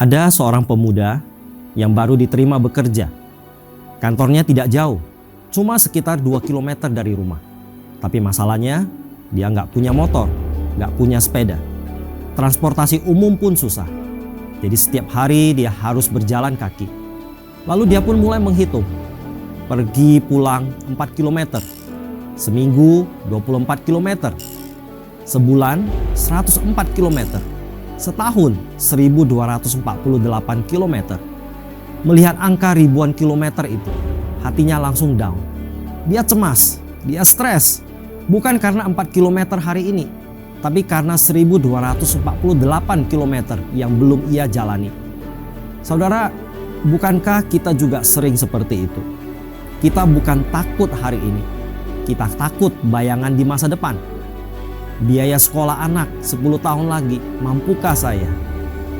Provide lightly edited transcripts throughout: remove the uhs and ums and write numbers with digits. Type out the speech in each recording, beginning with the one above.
Ada seorang pemuda yang baru diterima bekerja. Kantornya tidak jauh, cuma sekitar 2 km dari rumah. Tapi masalahnya, dia nggak punya motor, nggak punya sepeda. Transportasi umum pun susah. Jadi setiap hari dia harus berjalan kaki. Lalu dia pun mulai menghitung. Pergi pulang 4 km. Seminggu 24 km. Sebulan 104 km. Setahun 1248 km. Melihat angka ribuan kilometer itu, hatinya langsung down. Dia cemas, dia stres. Bukan karena 4 km hari ini, tapi karena 1248 km yang belum ia jalani. Saudara, bukankah kita juga sering seperti itu? Kita bukan takut hari ini, kita takut bayangan di masa depan. Biaya sekolah anak 10 tahun lagi, mampukah saya?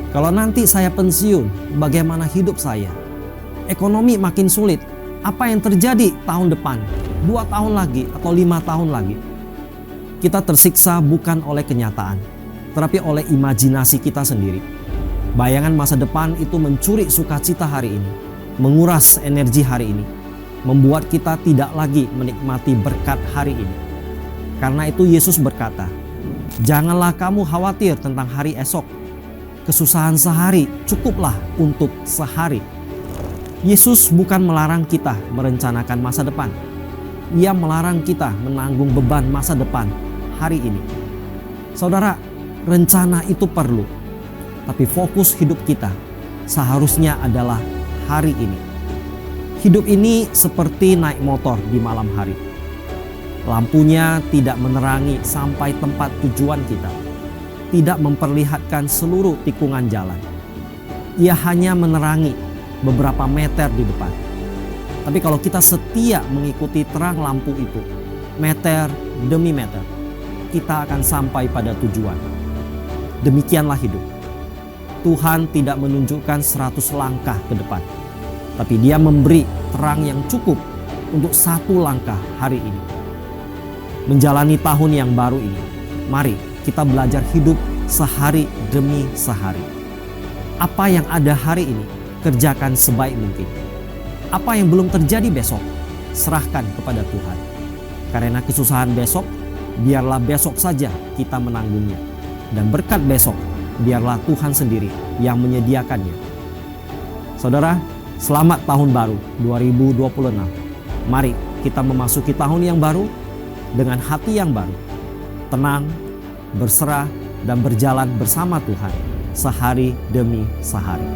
Kalau nanti saya pensiun, bagaimana hidup saya? Ekonomi makin sulit, apa yang terjadi tahun depan? 2 tahun lagi atau 5 tahun lagi? Kita tersiksa bukan oleh kenyataan, tetapi oleh imajinasi kita sendiri. Bayangan masa depan itu mencuri sukacita hari ini, menguras energi hari ini, membuat kita tidak lagi menikmati berkat hari ini. Karena itu Yesus berkata, "Janganlah kamu khawatir tentang hari esok. Kesusahan sehari cukuplah untuk sehari." Yesus bukan melarang kita merencanakan masa depan. Ia melarang kita menanggung beban masa depan hari ini. Saudara, rencana itu perlu. Tapi fokus hidup kita seharusnya adalah hari ini. Hidup ini seperti naik motor di malam hari. Lampunya tidak menerangi sampai tempat tujuan kita. Tidak memperlihatkan seluruh tikungan jalan. Ia hanya menerangi beberapa meter di depan. Tapi kalau kita setia mengikuti terang lampu itu, meter demi meter, kita akan sampai pada tujuan. Demikianlah hidup. Tuhan tidak menunjukkan 100 langkah ke depan, tapi Dia memberi terang yang cukup untuk 1 langkah hari ini. Menjalani tahun yang baru ini, mari kita belajar hidup sehari demi sehari. Apa yang ada hari ini, kerjakan sebaik mungkin. Apa yang belum terjadi besok, serahkan kepada Tuhan. Karena kesusahan besok, biarlah besok saja kita menanggungnya. Dan berkat besok, biarlah Tuhan sendiri yang menyediakannya. Saudara, selamat tahun baru 2026. Mari kita memasuki tahun yang baru dengan hati yang baru, tenang, berserah, dan berjalan bersama Tuhan sehari demi sehari.